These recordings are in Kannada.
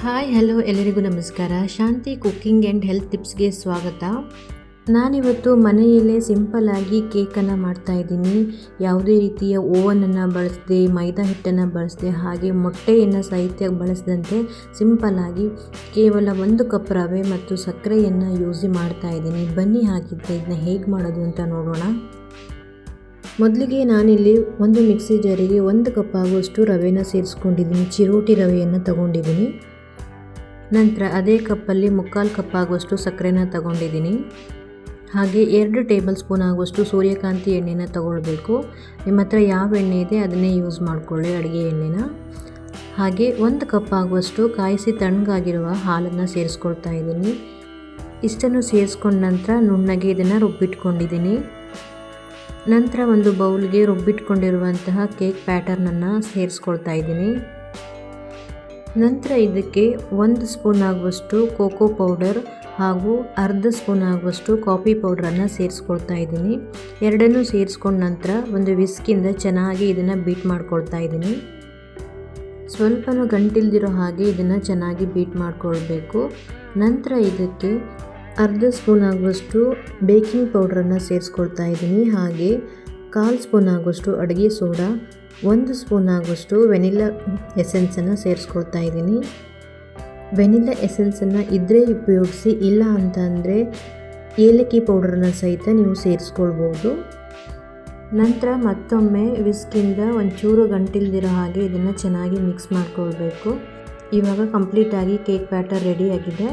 ಹಾಯ್ ಹಲೋ ಎಲ್ಲರಿಗೂ ನಮಸ್ಕಾರ. ಶಾಂತಿ ಕುಕ್ಕಿಂಗ್ ಆ್ಯಂಡ್ ಹೆಲ್ತ್ ಟಿಪ್ಸ್ಗೆ ಸ್ವಾಗತ. ನಾನಿವತ್ತು ಮನೆಯಲ್ಲೇ ಸಿಂಪಲ್ಲಾಗಿ ಕೇಕನ್ನು ಮಾಡ್ತಾಯಿದ್ದೀನಿ. ಯಾವುದೇ ರೀತಿಯ ಓವನನ್ನು ಬಳಸದೆ, ಮೈದಾ ಹಿಟ್ಟನ್ನು ಬಳಸದೆ, ಹಾಗೆ ಮೊಟ್ಟೆಯನ್ನು ಸಹಿತ ಬಳಸದಂತೆ ಸಿಂಪಲ್ಲಾಗಿ ಕೇವಲ 1 ಕಪ್ ರವೆ ಮತ್ತು ಸಕ್ಕರೆಯನ್ನು ಯೂಸ್ ಮಾಡ್ತಾಯಿದ್ದೀನಿ. ಬನ್ನಿ ಹಾಗಿದ್ದರೆ ಇದನ್ನ ಹೇಗೆ ಮಾಡೋದು ಅಂತ ನೋಡೋಣ. ಮೊದಲಿಗೆ ನಾನಿಲ್ಲಿ ಒಂದು ಮಿಕ್ಸಿ ಜಾರಿಗೆ 1 ಕಪ್ ಆಗುವಷ್ಟು ರವೆನ ಸೇರಿಸ್ಕೊಂಡಿದ್ದೀನಿ. ಚಿರೋಟಿ ರವೆಯನ್ನು ತಗೊಂಡಿದ್ದೀನಿ. ನಂತರ ಅದೇ ಕಪ್ಪಲ್ಲಿ 3/4 ಕಪ್ ಆಗುವಷ್ಟು ಸಕ್ಕರೆನ ತಗೊಂಡಿದ್ದೀನಿ. ಹಾಗೆ 2 ಟೇಬಲ್ ಸ್ಪೂನ್ ಆಗುವಷ್ಟು ಸೂರ್ಯಕಾಂತಿ ಎಣ್ಣೆನ ತಗೊಳ್ಬೇಕು. ನಿಮ್ಮ ಹತ್ರ ಯಾವ ಎಣ್ಣೆ ಇದೆ ಅದನ್ನೇ ಯೂಸ್ ಮಾಡಿಕೊಳ್ಳಿ, ಅಡುಗೆ ಎಣ್ಣೆನ. ಹಾಗೆ 1 ಕಪ್ ಆಗುವಷ್ಟು ಕಾಯಿಸಿ ತಣ್ಣಗಾಗಿರುವ ಹಾಲನ್ನು ಸೇರಿಸ್ಕೊಳ್ತಾ ಇದ್ದೀನಿ. ಇಷ್ಟನ್ನು ಸೇರಿಸ್ಕೊಂಡ ನಂತರ ನುಣ್ಣಗೆ ಇದನ್ನು ರುಬ್ಬಿಟ್ಕೊಂಡಿದ್ದೀನಿ. ನಂತರ ಒಂದು ಬೌಲ್ಗೆ ರುಬ್ಬಿಟ್ಕೊಂಡಿರುವಂತಹ ಕೇಕ್ ಪ್ಯಾಟರ್ನನ್ನು ಸೇರಿಸ್ಕೊಳ್ತಾ ಇದ್ದೀನಿ. ನಂತರ ಇದಕ್ಕೆ 1 ಸ್ಪೂನ್ ಆಗುವಷ್ಟು ಕೋಕೋ ಪೌಡರ್ ಹಾಗೂ ಅರ್ಧ ಸ್ಪೂನ್ ಆಗುವಷ್ಟು ಕಾಫಿ ಪೌಡ್ರನ್ನು ಸೇರಿಸ್ಕೊಳ್ತಾ ಇದ್ದೀನಿ. ಎರಡನ್ನೂ ಸೇರಿಸ್ಕೊಂಡ ನಂತರ ಒಂದು ವಿಸ್ಕಿಂದ ಚೆನ್ನಾಗಿ ಇದನ್ನು ಬೀಟ್ ಮಾಡ್ಕೊಳ್ತಾ ಇದ್ದೀನಿ. ಸ್ವಲ್ಪನೂ ಗಂಟಿಲ್ದಿರೋ ಹಾಗೆ ಇದನ್ನು ಚೆನ್ನಾಗಿ ಬೀಟ್ ಮಾಡ್ಕೊಳ್ಬೇಕು. ನಂತರ ಇದಕ್ಕೆ ಅರ್ಧ ಸ್ಪೂನ್ ಆಗುವಷ್ಟು ಬೇಕಿಂಗ್ ಪೌಡ್ರನ್ನು ಸೇರಿಸ್ಕೊಳ್ತಾ ಇದ್ದೀನಿ. ಹಾಗೆ 1/4 ಸ್ಪೂನ್ ಆಗುವಷ್ಟು ಅಡುಗೆ ಸೋಡಾ, 1 ಸ್ಪೂನ್ ಆಗುವಷ್ಟು ವೆನಿಲಾ ಎಸೆನ್ಸನ್ನು ಸೇರಿಸ್ಕೊಳ್ತಾ ಇದ್ದೀನಿ. ವೆನಿಲಾ ಎಸೆನ್ಸನ್ನು ಇದ್ದರೆ ಉಪಯೋಗಿಸಿ, ಇಲ್ಲ ಅಂತಂದರೆ ಏಲಕ್ಕಿ ಪೌಡ್ರನ್ನು ಸಹಿತ ನೀವು ಸೇರಿಸ್ಕೊಳ್ಬೋದು. ನಂತರ ಮತ್ತೊಮ್ಮೆ ವಿಸ್ಕಿಂದ ಒಂಚೂರು ಗಂಟಿಲ್ದಿರೋ ಹಾಗೆ ಇದನ್ನು ಚೆನ್ನಾಗಿ ಮಿಕ್ಸ್ ಮಾಡ್ಕೊಳ್ಬೇಕು. ಇವಾಗ ಕಂಪ್ಲೀಟಾಗಿ ಕೇಕ್ ಬ್ಯಾಟರ್ ರೆಡಿಯಾಗಿದೆ.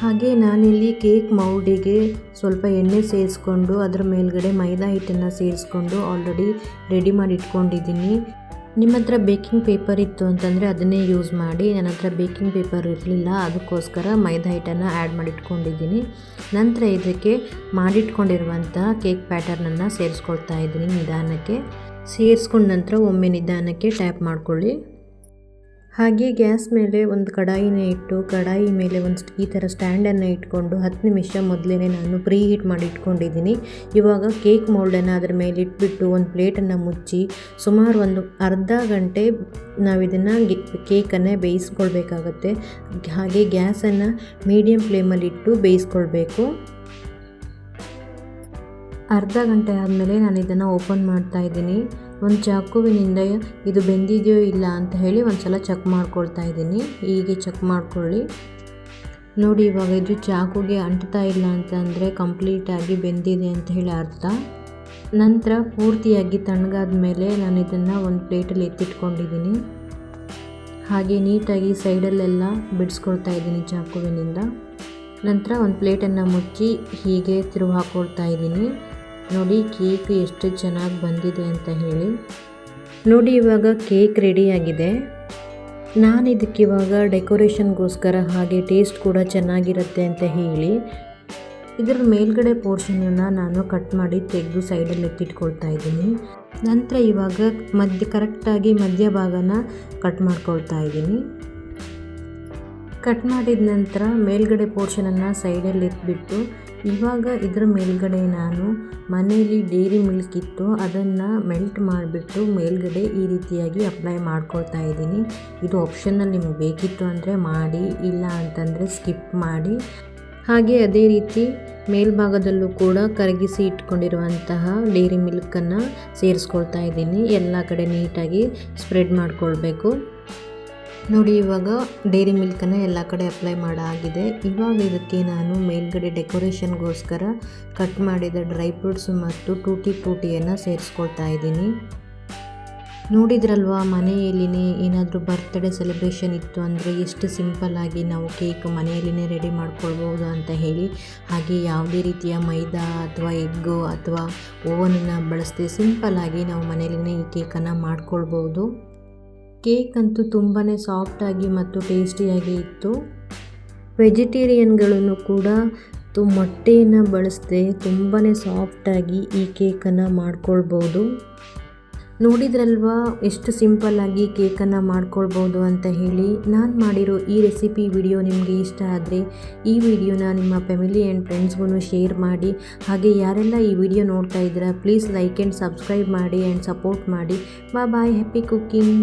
ಹಾಗೆ ನಾನಿಲ್ಲಿ ಕೇಕ್ ಮೌಲ್ಡಿಗೆ ಸ್ವಲ್ಪ ಎಣ್ಣೆ ಸೇರಿಸ್ಕೊಂಡು ಅದರ ಮೇಲ್ಗಡೆ ಮೈದಾ ಹಿಟ್ಟನ್ನು ಸೇರಿಸ್ಕೊಂಡು ಆಲ್ರೆಡಿ ರೆಡಿ ಮಾಡಿ ಇಟ್ಕೊಂಡಿದ್ದೀನಿ. ನಿಮ್ಮ ಹತ್ರ ಬೇಕಿಂಗ್ ಪೇಪರ್ ಇತ್ತು ಅಂತಂದರೆ ಅದನ್ನೇ ಯೂಸ್ ಮಾಡಿ. ನನ್ನ ಹತ್ರ ಬೇಕಿಂಗ್ ಪೇಪರ್ ಇರಲಿಲ್ಲ, ಅದಕ್ಕೋಸ್ಕರ ಮೈದಾ ಹಿಟ್ಟನ್ನು ಆ್ಯಡ್ ಮಾಡಿ ಇಟ್ಕೊಂಡಿದ್ದೀನಿ. ನಂತರ ಇದಕ್ಕೆ ಮಾಡಿಟ್ಕೊಂಡಿರುವಂಥ ಕೇಕ್ ಪ್ಯಾಟರ್ನನ್ನು ಸೇರಿಸ್ಕೊಳ್ತಾ ಇದ್ದೀನಿ ನಿಧಾನಕ್ಕೆ. ಸೇರಿಸ್ಕೊಂಡ ನಂತರ ಒಮ್ಮೆ ನಿಧಾನಕ್ಕೆ ಟ್ಯಾಪ್ ಮಾಡ್ಕೊಳ್ಳಿ. ಹಾಗೆ ಗ್ಯಾಸ್ ಮೇಲೆ ಒಂದು ಕಡಾಯಿನ ಇಟ್ಟು, ಕಡಾಯಿ ಮೇಲೆ ಈ ಥರ ಸ್ಟ್ಯಾಂಡನ್ನು ಇಟ್ಕೊಂಡು 10 ನಿಮಿಷ ಮೊದಲೇ ನಾನು ಪ್ರೀ ಹೀಟ್ ಮಾಡಿ ಇಟ್ಕೊಂಡಿದ್ದೀನಿ. ಇವಾಗ ಕೇಕ್ ಮೋಲ್ಡನ್ನು ಅದರ ಮೇಲೆ ಇಟ್ಬಿಟ್ಟು ಒಂದು ಪ್ಲೇಟನ್ನು ಮುಚ್ಚಿ ಸುಮಾರು ಒಂದು ಅರ್ಧ ಗಂಟೆ ನಾವು ಇದನ್ನು ಕೇಕನ್ನು ಬೇಯಿಸ್ಕೊಳ್ಬೇಕಾಗತ್ತೆ. ಹಾಗೆ ಗ್ಯಾಸನ್ನು ಮೀಡಿಯಮ್ ಫ್ಲೇಮಲ್ಲಿ ಇಟ್ಟು ಬೇಯಿಸ್ಕೊಳ್ಬೇಕು. ಅರ್ಧ ಗಂಟೆ ಆದಮೇಲೆ ನಾನು ಇದನ್ನು ಓಪನ್ ಮಾಡ್ತಾ ಇದ್ದೀನಿ. ಒಂದು ಚಾಕುವಿನಿಂದ ಇದು ಬೆಂದಿದೆಯೋ ಇಲ್ಲ ಅಂತ ಹೇಳಿ ಒಂದು ಸಲ ಚೆಕ್ ಮಾಡ್ಕೊಳ್ತಾ ಇದ್ದೀನಿ. ಹೀಗೆ ಚೆಕ್ ಮಾಡ್ಕೊಳ್ಳಿ. ನೋಡಿ, ಇವಾಗ ಇದು ಚಾಕುಗೆ ಅಂಟ್ತಾ ಇಲ್ಲ ಅಂತಂದರೆ ಕಂಪ್ಲೀಟಾಗಿ ಬೆಂದಿದೆ ಅಂತ ಹೇಳಿ ಅರ್ಥ. ನಂತರ ಪೂರ್ತಿಯಾಗಿ ತಣ್ಣಗಾದ ಮೇಲೆ ನಾನು ಇದನ್ನು ಒಂದು ಪ್ಲೇಟಲ್ಲಿ ಎತ್ತಿಟ್ಕೊಂಡಿದ್ದೀನಿ. ಹಾಗೆ ನೀಟಾಗಿ ಸೈಡಲ್ಲೆಲ್ಲ ಬಿಡಿಸ್ಕೊಳ್ತಾ ಇದ್ದೀನಿ ಚಾಕುವಿನಿಂದ. ನಂತರ ಒಂದು ಪ್ಲೇಟನ್ನು ಮುಚ್ಚಿ ಹೀಗೆ ತಿರುವು ಹಾಕ್ಕೊಳ್ತಾ ಇದ್ದೀನಿ. ನೋಡಿ ಕೇಕ್ ಎಷ್ಟು ಚೆನ್ನಾಗಿ ಬಂದಿದೆ ಅಂತ ಹೇಳಿ. ನೋಡಿ, ಇವಾಗ ಕೇಕ್ ರೆಡಿಯಾಗಿದೆ. ನಾನು ಇದಕ್ಕೆ ಇವಾಗ ಡೆಕೋರೇಷನ್ಗೋಸ್ಕರ ಹಾಗೆ ಟೇಸ್ಟ್ ಕೂಡ ಚೆನ್ನಾಗಿರುತ್ತೆ ಅಂತ ಹೇಳಿ ಇದರ ಮೇಲ್ಗಡೆ ಪೋರ್ಷನನ್ನು ನಾನು ಕಟ್ ಮಾಡಿ ತೆಗೆದು ಸೈಡಲ್ಲಿ ಎತ್ತಿಟ್ಕೊಳ್ತಾ ಇದ್ದೀನಿ. ನಂತರ ಇವಾಗ ಕರೆಕ್ಟಾಗಿ ಮಧ್ಯಭಾಗನ ಕಟ್ ಮಾಡ್ಕೊಳ್ತಾ ಇದ್ದೀನಿ. ಕಟ್ ಮಾಡಿದ ನಂತರ ಮೇಲ್ಗಡೆ ಪೋರ್ಷನನ್ನು ಸೈಡಲ್ಲಿ ಎತ್ಬಿಟ್ಟು ಇವಾಗ ಇದರ ಮೇಲ್ಗಡೆ ನಾನು ಮನೆಯಲ್ಲಿ ಡೈರಿ ಮಿಲ್ಕ್ ಇತ್ತು, ಅದನ್ನು ಮೆಲ್ಟ್ ಮಾಡಿಬಿಟ್ಟು ಮೇಲ್ಗಡೆ ಈ ರೀತಿಯಾಗಿ ಅಪ್ಲೈ ಮಾಡ್ಕೊಳ್ತಾ ಇದ್ದೀನಿ. ಇದು ಆಪ್ಷನಲ್, ನಿಮಗೆ ಬೇಕಿತ್ತು ಅಂದರೆ ಮಾಡಿ, ಇಲ್ಲ ಅಂತಂದರೆ ಸ್ಕಿಪ್ ಮಾಡಿ. ಹಾಗೆ ಅದೇ ರೀತಿ ಮೇಲ್ಭಾಗದಲ್ಲೂ ಕೂಡ ಕರಗಿಸಿ ಇಟ್ಕೊಂಡಿರುವಂತಹ ಡೈರಿ ಮಿಲ್ಕನ್ನು ಸೇರಿಸ್ಕೊಳ್ತಾ ಇದ್ದೀನಿ. ಎಲ್ಲ ಕಡೆ ನೀಟಾಗಿ ಸ್ಪ್ರೆಡ್ ಮಾಡಿಕೊಳ್ಬೇಕು. ನೋಡಿ, ಇವಾಗ ಡೈರಿ ಮಿಲ್ಕನ್ನು ಎಲ್ಲ ಕಡೆ ಅಪ್ಲೈ ಮಾಡಾಗಿದೆ. ಇವಾಗ ಇದಕ್ಕೆ ನಾನು ಮೇಲ್ಗಡೆ ಡೆಕೋರೇಷನ್ಗೋಸ್ಕರ ಕಟ್ ಮಾಡಿದ ಡ್ರೈ ಫ್ರೂಟ್ಸ್ ಮತ್ತು ಟೂಟಿ ಫ್ರೂಟಿಯನ್ನು ಸೇರಿಸ್ಕೊಳ್ತಾ ಇದ್ದೀನಿ. ನೋಡಿದ್ರಲ್ವಾ, ಮನೆಯಲ್ಲಿನೇ ಏನಾದರೂ ಬರ್ತ್ಡೇ ಸೆಲೆಬ್ರೇಷನ್ ಇತ್ತು ಅಂದರೆ ಎಷ್ಟು ಸಿಂಪಲ್ಲಾಗಿ ನಾವು ಕೇಕ್ ಮನೆಯಲ್ಲಿನೇ ರೆಡಿ ಮಾಡ್ಕೊಳ್ಬೋದು ಅಂತ ಹೇಳಿ. ಹಾಗೆ ಯಾವುದೇ ರೀತಿಯ ಮೈದಾ ಅಥವಾ ಎಗ್ಗು ಅಥವಾ ಓವನನ್ನು ಬಳಸದೆ ಸಿಂಪಲ್ಲಾಗಿ ನಾವು ಮನೆಯಲ್ಲಿನೇ ಈ ಕೇಕನ್ನು ಮಾಡ್ಕೊಳ್ಬೋದು. ಕೇಕ್ ಅಂತೂ ತುಂಬಾ ಸಾಫ್ಟಾಗಿ ಮತ್ತು ಟೇಸ್ಟಿಯಾಗಿ ಇತ್ತು. ವೆಜಿಟೇರಿಯನ್ಗಳನ್ನು ಕೂಡ ಮೊಟ್ಟೆಯನ್ನು ಬಳಸದೆ ತುಂಬಾ ಸಾಫ್ಟಾಗಿ ಈ ಕೇಕನ್ನು ಮಾಡ್ಕೊಳ್ಬೋದು. ನೋಡಿದ್ರಲ್ವಾ ಎಷ್ಟು ಸಿಂಪಲ್ಲಾಗಿ ಕೇಕನ್ನು ಮಾಡ್ಕೊಳ್ಬೋದು ಅಂತ ಹೇಳಿ. ನಾನು ಮಾಡಿರೋ ಈ ರೆಸಿಪಿ ವಿಡಿಯೋ ನಿಮಗೆ ಇಷ್ಟ ಆದರೆ ಈ ವಿಡಿಯೋನ ನಿಮ್ಮ ಫ್ಯಾಮಿಲಿ ಆ್ಯಂಡ್ ಫ್ರೆಂಡ್ಸ್ಗೂ ಶೇರ್ ಮಾಡಿ. ಹಾಗೆ ಯಾರೆಲ್ಲ ಈ ವಿಡಿಯೋ ನೋಡ್ತಾ ಇದ್ದೀರಾ ಪ್ಲೀಸ್ ಲೈಕ್ ಆ್ಯಂಡ್ ಸಬ್ಸ್ಕ್ರೈಬ್ ಮಾಡಿ ಆ್ಯಂಡ್ ಸಪೋರ್ಟ್ ಮಾಡಿ. ಬಾಯ್, ಹ್ಯಾಪಿ ಕುಕ್ಕಿಂಗ್.